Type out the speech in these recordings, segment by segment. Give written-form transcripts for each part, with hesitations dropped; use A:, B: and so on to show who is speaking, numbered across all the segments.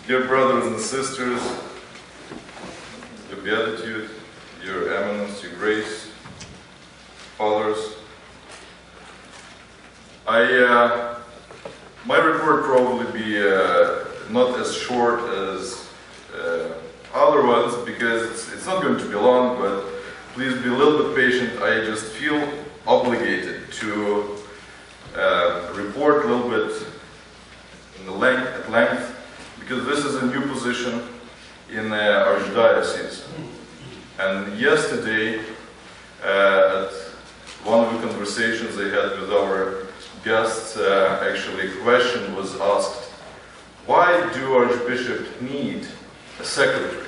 A: Dear brothers and sisters, Your Beatitude, Your Eminence, Your Grace, Fathers, my report probably be not as short as other ones because it's not going to be long, but please be a little bit patient. I just feel obligated to report a little bit at length because this is a new position in our archdiocese. And yesterday, at one of the conversations I had with our guests, actually a question was asked, why do archbishops need a secretary?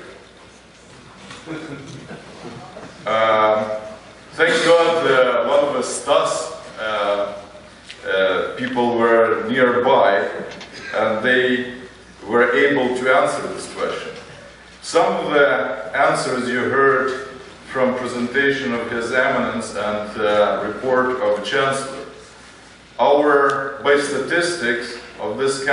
A: Thank God one of the Stas people were nearby and they were able to answer this question. Some of the answers you heard from presentation of His Eminence and report of Chancellor. By statistics of this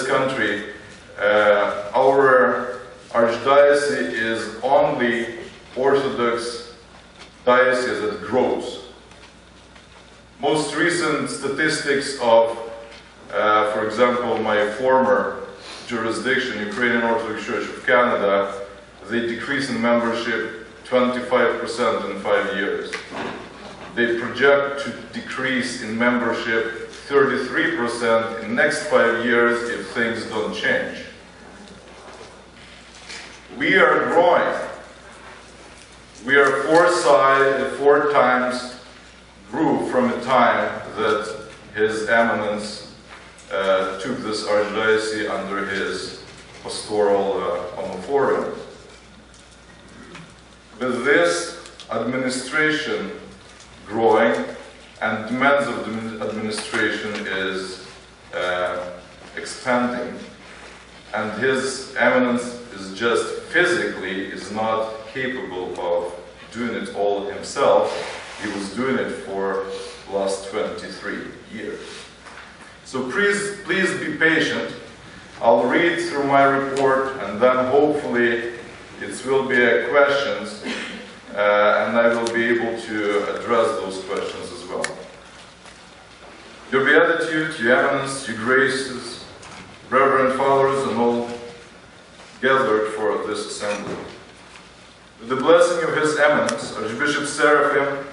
A: country, our archdiocese is only Orthodox diocese that grows. Most recent statistics of, for example, my former jurisdiction, Ukrainian Orthodox Church of Canada, they decrease in membership 25% in 5 years. They project to decrease in membership 33% in next 5 years if things don't change. We are growing. We are four times grew from the time that His Eminence took this archdiocese under his pastoral homophorium. With this administration growing and demands of the administration is expanding, and His Eminence is just physically is not capable of doing it all himself. He was doing it for the last 23 years. So please be patient. I'll read through my report and then hopefully it will be questions and I will be able to address those questions as well. Your Beatitude, Your Eminence, Your Graces, Reverend Fathers and all gathered for this assembly. With the blessing of His Eminence, Archbishop Seraphim,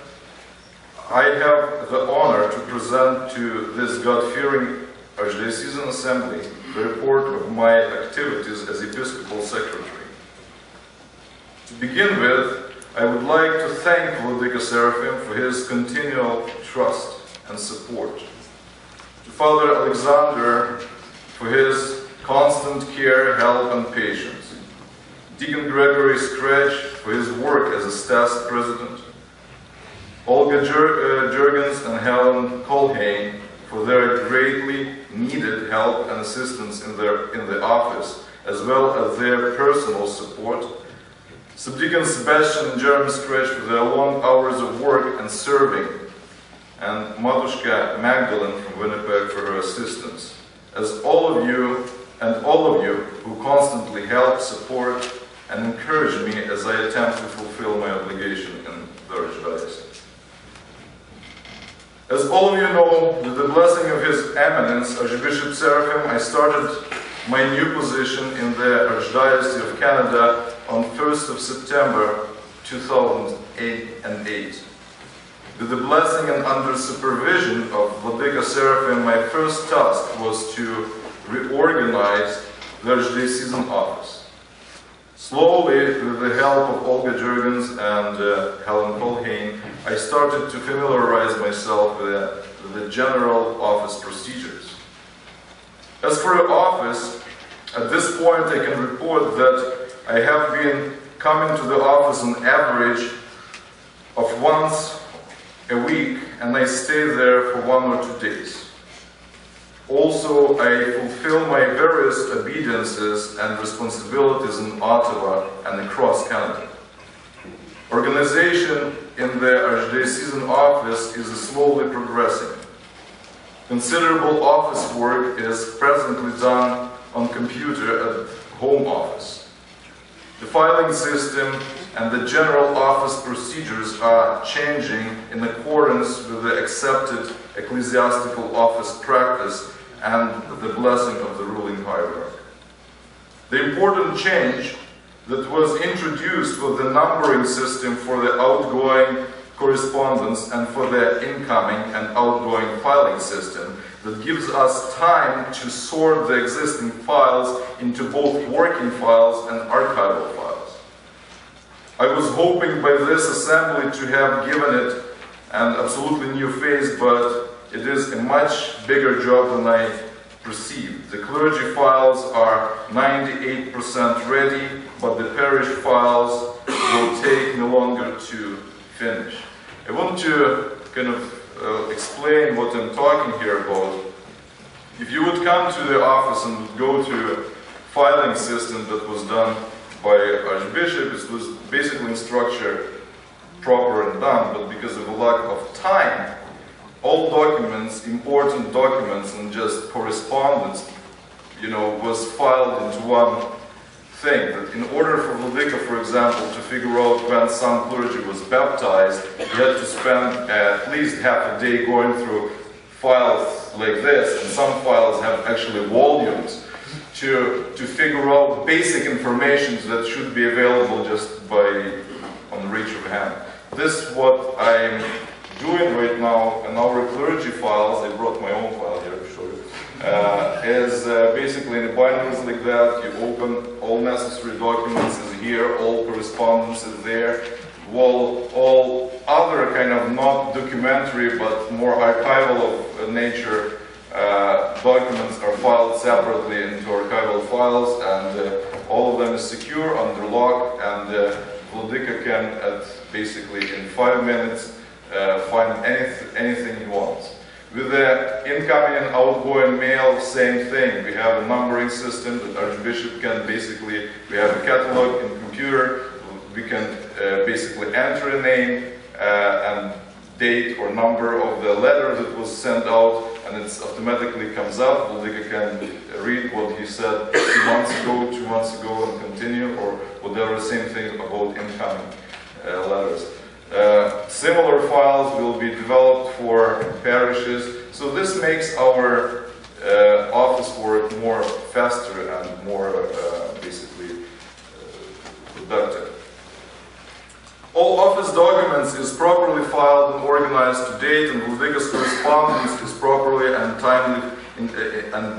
A: I have the honor to present to this God-fearing Archdiocesan Assembly the report of my activities as Episcopal Secretary. To begin with, I would like to thank Vladika Seraphim for his continual trust and support. To Father Alexander for his constant care, help and patience. Deacon Gregory Scratch for his work as a Stas president. Olga Jurgens and Helen Colhane for their greatly needed help and assistance in the office, as well as their personal support. Subdeacon Sebastian and Jeremy Scratch for their long hours of work and serving, and Matushka Magdalene from Winnipeg for her assistance. As all of you who constantly help, support, and encourage me as I attempt to fulfill my obligation in the Archdiocese. As all of you know, with the blessing of His Eminence, Archbishop Seraphim, I started my new position in the Archdiocese of Canada on 1st of September 2008. With the blessing and under supervision of Vladika Seraphim, my first task was to reorganize the Archdiocesan office. Slowly, with the help of Olga Jurgens and Helen Colhane, I started to familiarize myself with the general office procedures. As for the office, at this point I can report that I have been coming to the office on average of once a week, and I stay there for 1 or 2 days. Also, I fulfill my various obediences and responsibilities in Ottawa and across Canada. Organization in the Archdiocesan office is slowly progressing. Considerable office work is presently done on computer at home office. The filing system and the general office procedures are changing in accordance with the accepted ecclesiastical office practice and the blessing of the ruling hierarchy. The important change that was introduced was the numbering system for the outgoing correspondence and for the incoming and outgoing filing system that gives us time to sort the existing files into both working files and archival files. I was hoping by this assembly to have given it an absolutely new face, but it is a much bigger job than I perceived. The clergy files are 98% ready, but the parish files will take no longer to finish. I want to kind of explain what I'm talking here about. If you would come to the office and go to a filing system that was done by Archbishop, it was basically in structure proper and done, but because of a lack of time, all documents, important documents and just correspondence, was filed into one thing. That in order for Vladika, for example, to figure out when some clergy was baptized, he had to spend at least half a day going through files like this, and some files have actually volumes, to figure out basic information that should be available just on the reach of a hand. This is what I'm doing right now, and our clergy files, I brought my own file here to show you, is basically in the bindings like that. You open, all necessary documents is here, all correspondence is there, all other kind of not documentary but more archival of nature documents are filed separately into archival files, and all of them is secure under lock, and Vladika can, basically in 5 minutes, find anything he wants. With the incoming and outgoing mail, same thing. We have a numbering system that Archbishop can basically, we have a catalog in computer, we can basically enter a name and date or number of the letter that was sent out, and it automatically comes up. Vladika can read what he said 2 months ago, 2 months ago, and continue, or whatever. Same thing about incoming letters. Similar files will be developed for parishes, so this makes our office work more faster and more basically productive. All office documents is properly filed and organized to date, and Vladika's correspondence is properly and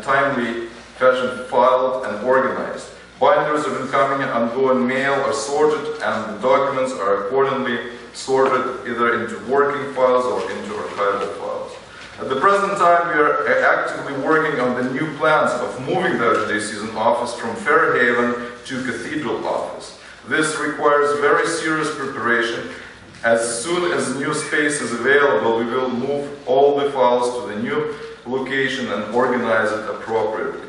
A: timely fashion filed and organized. Binders of incoming and outgoing mail are sorted, and the documents are accordingly sorted either into working files or into archival files. At the present time, we are actively working on the new plans of moving the Archdiocesan office from Fairhaven to Cathedral office. This requires very serious preparation. As soon as new space is available, we will move all the files to the new location and organize it appropriately.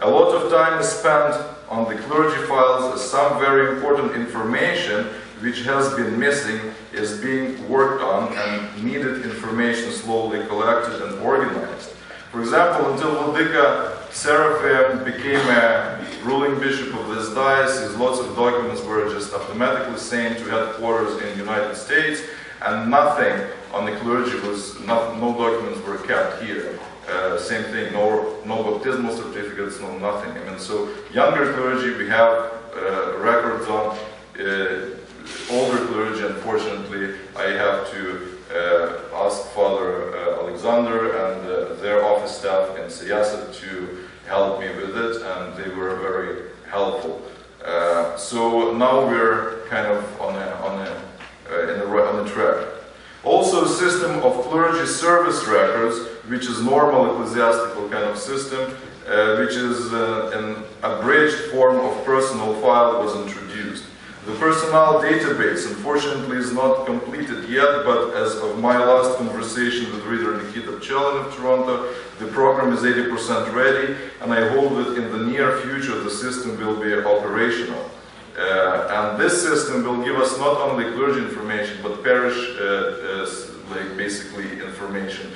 A: A lot of time is spent on the clergy files, as some very important information which has been missing is being worked on, and needed information slowly collected and organized. For example, until Vladika Seraphim became a ruling bishop of this diocese, lots of documents were just automatically sent to headquarters in the United States, and nothing on the clergy was, no documents were kept here. Same thing, no baptismal certificates, no nothing. I mean, so younger clergy we have records on. Older clergy, unfortunately, I have to ask Father Alexander and their office staff in Siyasat to help me with it, and they were very helpful. So now we're kind of on a track. Also, a system of clergy service records, which is normal ecclesiastical kind of system, which is an abridged form of personal file, was introduced. The personnel database, unfortunately, is not completed yet, but as of my last conversation with Reader Nikita Pchelin of Toronto, the program is 80% ready, and I hope that in the near future the system will be operational. And this system will give us not only clergy information, but parish, like basically information.